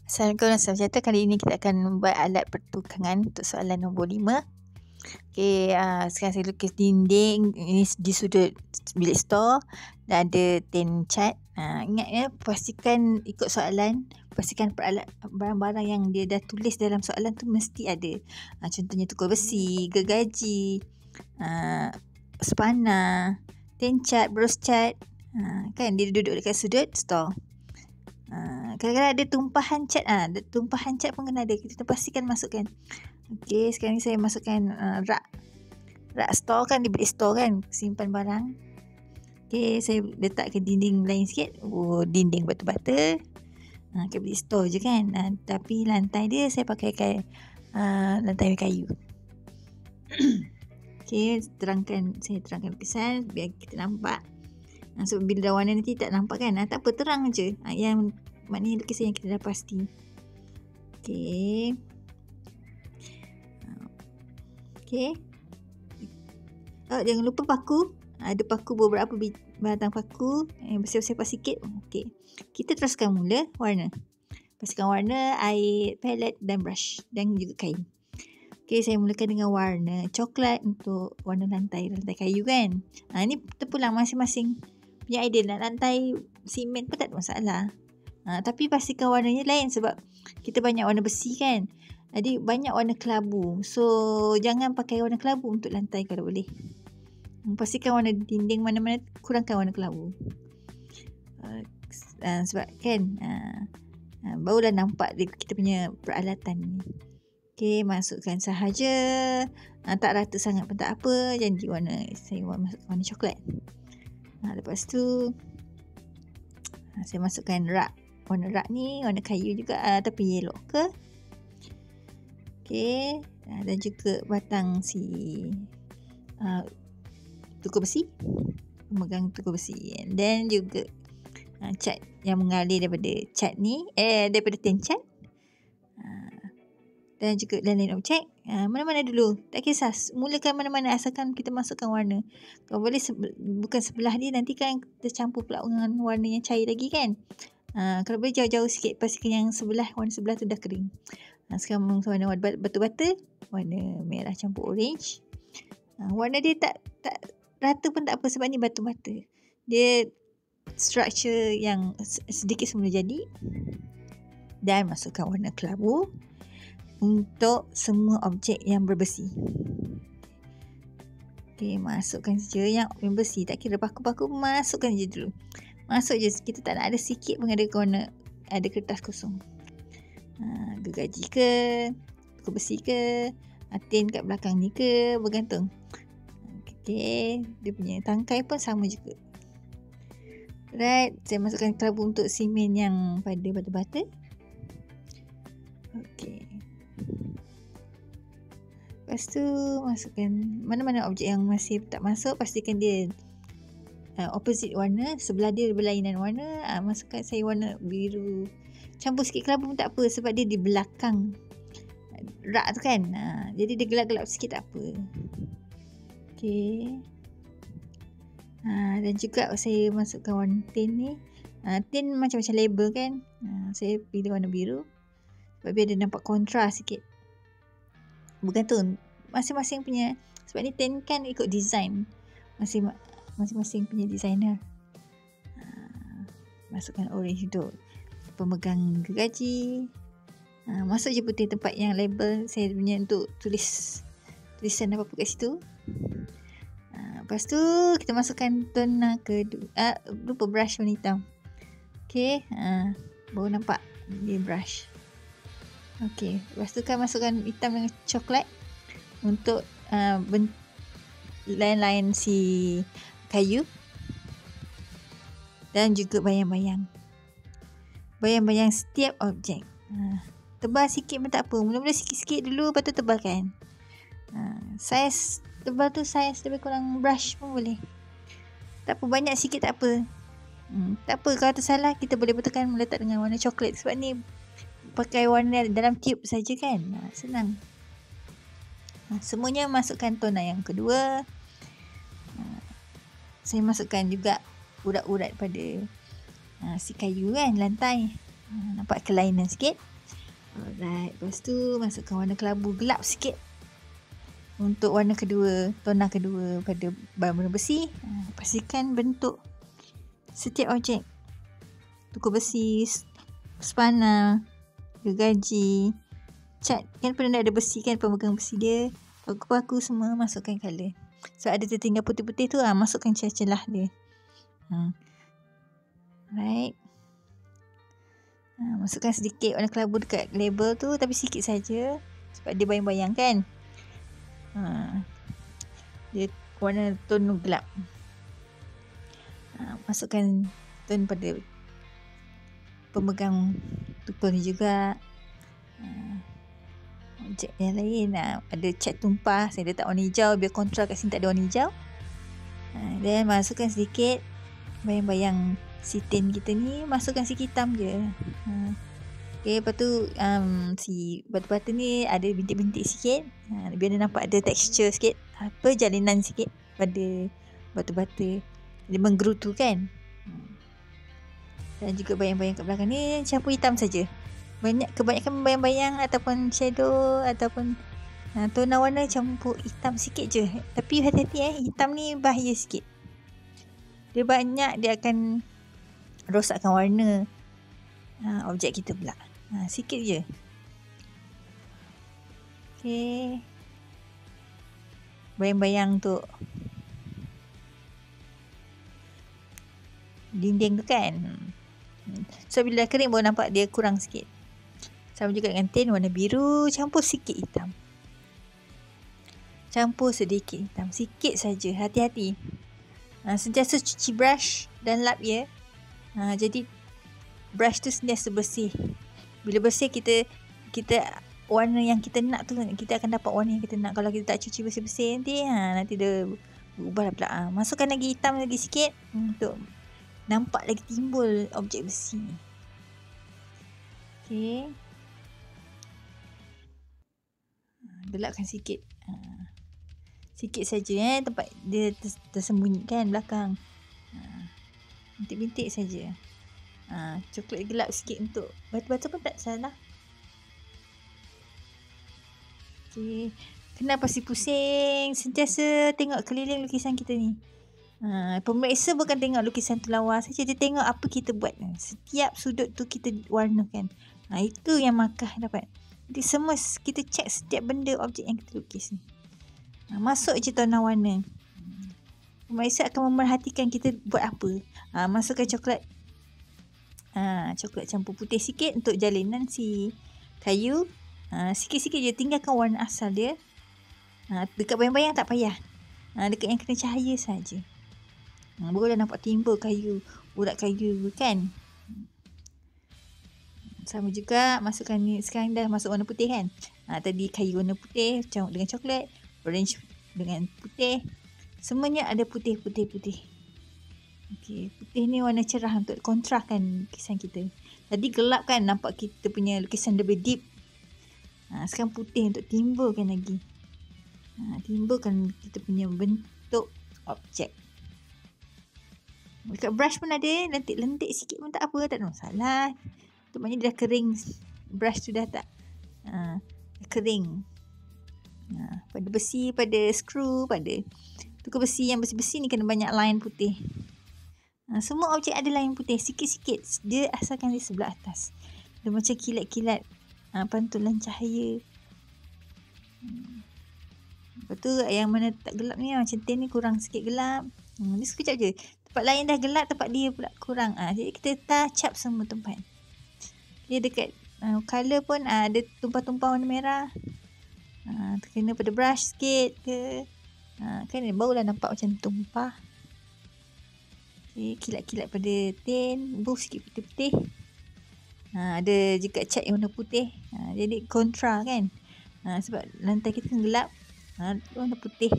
Assalamualaikum warahmatullahi wabarakatuh. Kali ini kita akan membuat alat pertukangan untuk soalan nombor 5. Okey, sekarang saya lukis dinding ini di sudut bilik store dan ada tin cat. Ingat ya, pastikan ikut soalan, pastikan barang-barang yang dia dah tulis dalam soalan tu mesti ada. Contohnya tukul besi, gergaji, spana, tin cat, bros cat. Kan dia duduk dekat sudut store. Kadang-kadang ada tumpahan cat. Tumpahan cat pun kena ada. Kita pastikan masukkan. Okey, sekarang ni saya masukkan rak store kan, di bilik store kan, simpan barang. Okey, saya letak ke dinding lain sikit. Dinding batu-bata. Ke bilik store je kan. Tapi lantai dia saya pakai lantai kayu. Okey, saya terangkan lukisan biar kita nampak. Sebab bila dah warna nanti tak nampak kan. Tak apa, terang je. Yang maknanya lukisan yang kita dah pasti. Okey. Okey. Jangan lupa paku. Ada paku beberapa batang paku. Bersih-bersih sikit. Okey. Kita teruskan mula warna. Pastikan warna, air, palette dan brush. Dan juga kain. Okey, saya mulakan dengan warna coklat untuk warna lantai kayu kan. Ini terpulang masing-masing punya idea. Nak lantai simen pun tak ada masalah. Tapi pastikan warnanya lain sebab kita banyak warna besi kan. Jadi banyak warna kelabu. So jangan pakai warna kelabu untuk lantai kalau boleh. Pastikan warna dinding mana-mana kurangkan warna kelabu. Sebab kan barulah nampak kita punya peralatan ni. Okey, masukkan sahaja. Tak rata sangat pun tak apa. Jadi saya masukkan warna coklat. Lepas tu saya masukkan rak. Warna rak ni warna kayu juga tapi yellow ke. Okey, dan juga batang tukul besi. Pemegang tukul besi. Dan juga cat yang mengalir daripada cat ni, daripada tin cat. Dan juga lain-lain objek. Mana-mana dulu. Tak kisah. Mulakan mana-mana asalkan kita masukkan warna. Kalau boleh bukan sebelah dia, nanti kan tercampur pula dengan warna yang cair lagi kan. Kalau boleh jauh-jauh sikit. Pastikan yang warna sebelah tu dah kering. Sekarang warna batu-bata. Warna merah campur orange. Warna dia tak rata pun tak apa sebab ni batu-bata. Dia structure yang sedikit semula jadi. Dan masukkan warna kelabu untuk semua objek yang berbesi. Okey, masukkan saja yang bersih. Tak kira paku-paku, masukkan je dulu. Masuk je. Kita tak nak ada sikit pun ada kertas kosong. Gergaji ke, tukul besi ke, tin kat belakang ni ke, bergantung. Okey, dia punya tangkai pun sama juga. Right, saya masukkan kelabu untuk simen yang pada batu-bata. Okey. Lepas tu masukkan mana-mana objek yang masih tak masuk, pastikan dia opposite warna, sebelah dia berlainan warna. Masukkan saya warna biru. Campur sikit kelabu pun tak apa sebab dia di belakang rak tu kan. Jadi dia gelap-gelap sikit tak apa. Okey. Dan juga saya masukkan warna tin ni. Tin macam-macam label kan. Saya pilih warna biru sebab biar dia nampak kontras sikit. Bergantung masing-masing punya, sebab ni tin kan ikut design masing-masing punya designer. Masukkan orange untuk pemegang gergaji. Masuk je putih tempat yang label saya punya untuk tulisan apa-apa kat situ. Lepas tu kita masukkan tone kedua. Lupa brush warna hitam. Okey, baru nampak dia brush. Okey, lepas tu kan masukkan hitam dengan coklat untuk lain-lain kayu dan juga bayang-bayang setiap objek. Tebal sikit pun tak apa. Mula-mula sikit-sikit dulu, lepas tu tebalkan. Saiz tebal tu saiz lebih kurang brush pun boleh. Tak apa, banyak sikit tak apa. Tak apa, kalau tersalah kita boleh betulkan meletak dengan warna coklat sebab ni pakai warna dalam tube saja kan. Senang. Semuanya masukkan tona yang kedua. Saya masukkan juga urat-urat pada si kayu kan, lantai. Nampak kelainan sikit. Alright, lepas tu masukkan warna kelabu gelap sikit untuk warna kedua, tona kedua pada warna besi. Pastikan bentuk setiap objek, tuku besi, spana, gergaji, cat, kan pernah ada besi kan, pemegang besi dia, paku-paku semua masukkan colour. So ada tertinggal putih-putih tu, masukkan celah-celah dia. Right. Masukkan sedikit warna kelabu dekat label tu, tapi sikit saja sebab dia bayang-bayang kan. Dia warna tone gelap. Masukkan tone pada pemegang tukul ni juga. Objek yang lain, ada cat tumpah, saya letak warna hijau biar kontra, kat sini tak ada warna hijau. Dan masukkan sedikit bayang-bayang si tin kita ni, masukkan sikit hitam je. Okay, lepas tu si batu-batu ni ada bintik-bintik sikit, biar dia nampak ada tekstur sikit, jalinan sikit pada batu-batu, dia menggerutu kan. Dan juga bayang-bayang kat belakang ni campur hitam saja. Kebanyakan bayang-bayang ataupun shadow ataupun tona warna campur hitam sikit je. Tapi hati-hati hitam ni bahaya sikit. Dia banyak, dia akan rosakkan warna objek kita pula. Sikit je. Okay. Bayang-bayang untuk dinding tu kan. So bila dah kering baru nampak dia kurang sikit. Sama juga dengan tin warna biru, campur sikit hitam. Campur sedikit hitam, sikit saja, hati-hati. Sentiasa cuci brush dan lap ya. Jadi brush tu sentiasa bersih. Bila bersih kita warna yang kita nak tu, kita akan dapat warna yang kita nak. Kalau kita tak cuci bersih-bersih nanti dia berubah pula. Masukkan lagi hitam lagi sikit untuk nampak lagi timbul objek besi ni. Okay. Gelapkan sikit. Sikit saja tempat dia tersembunyi kan belakang. Bintik-bintik saja. Coklat gelap sikit untuk batu-batu pun tak salah. Okay. Kena pusing-pusing, sentiasa tengok keliling lukisan kita ni. Pemeriksa bukan tengok lukisan tu lawa saja, dia tengok apa kita buat. Setiap sudut tu kita warnakan. Itu yang markah dapat. Jadi semua kita cek setiap benda objek yang kita lukis ni. Masuk je tona warna. Pemeriksa akan memerhatikan kita buat apa. Masukkan coklat. Coklat campur putih sikit untuk jalinan si kayu. Sikit-sikit je, tinggalkan warna asal dia. Dekat bayang-bayang tak payah. Dekat yang kena cahaya saja. Baru dah nampak timbul kayu, urat kayu kan. Sama juga masukkan ni, sekarang dah masuk warna putih kan. Tadi kayu warna putih campur dengan coklat, orange dengan putih. Semuanya ada putih-putih-putih. Okey, putih ni warna cerah untuk kontrahkan lukisan kita. Tadi gelap kan, nampak kita punya lukisan lebih deep. Sekarang putih untuk timbulkan lagi. Timbulkan kita punya bentuk objek. Dekat brush pun ada lentik-lentik sikit pun tak apa, tak ada masalah. Itu maknanya dia dah kering. Brush tu dah tak kering. Pada besi, pada skru, pada tukar besi yang besi-besi ni kena banyak line putih. Semua objek ada line putih sikit-sikit. Dia asalkan di sebelah atas. Dia macam kilat-kilat pantulan cahaya. Lepas tu yang mana tak gelap ni, macam tin ni kurang sikit gelap. Ni sekejap je. Tempat lain dah gelap, tempat dia pula kurang. Jadi kita touch up semua tempat. Dia dekat colour pun ada tumpah-tumpah warna merah. Kena pada brush sikit ke. Kan barulah nampak macam tumpah. Okay, kilat-kilat pada tin. Buff sikit putih-putih. Ada juga cat yang warna putih. Jadi kontra kan. Sebab lantai kita kan gelap. Warna putih.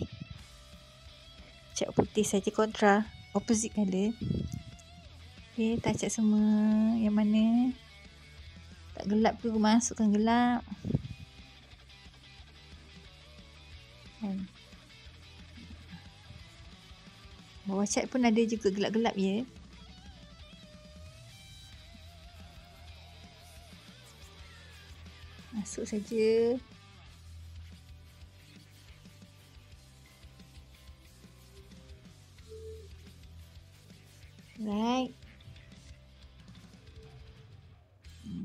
Cat putih saja kontra. Opposite colour. Okay, touch up semua yang mana tak gelap tu masukkan gelap. Bawah cat pun ada juga gelap-gelap ya. Masuk saja. Right.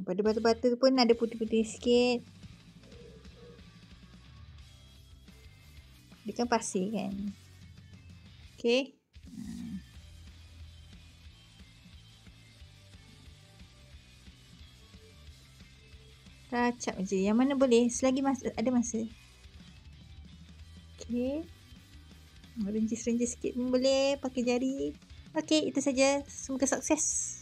Pada batu-batu pun ada putih-putih sikit. Dia kan pasir kan. Okay. Racap je. Yang mana boleh. Selagi ada masa. Okay. Renjis-renjis sikit pun boleh. Pakai jari. Okay, itu saja. Semoga sukses.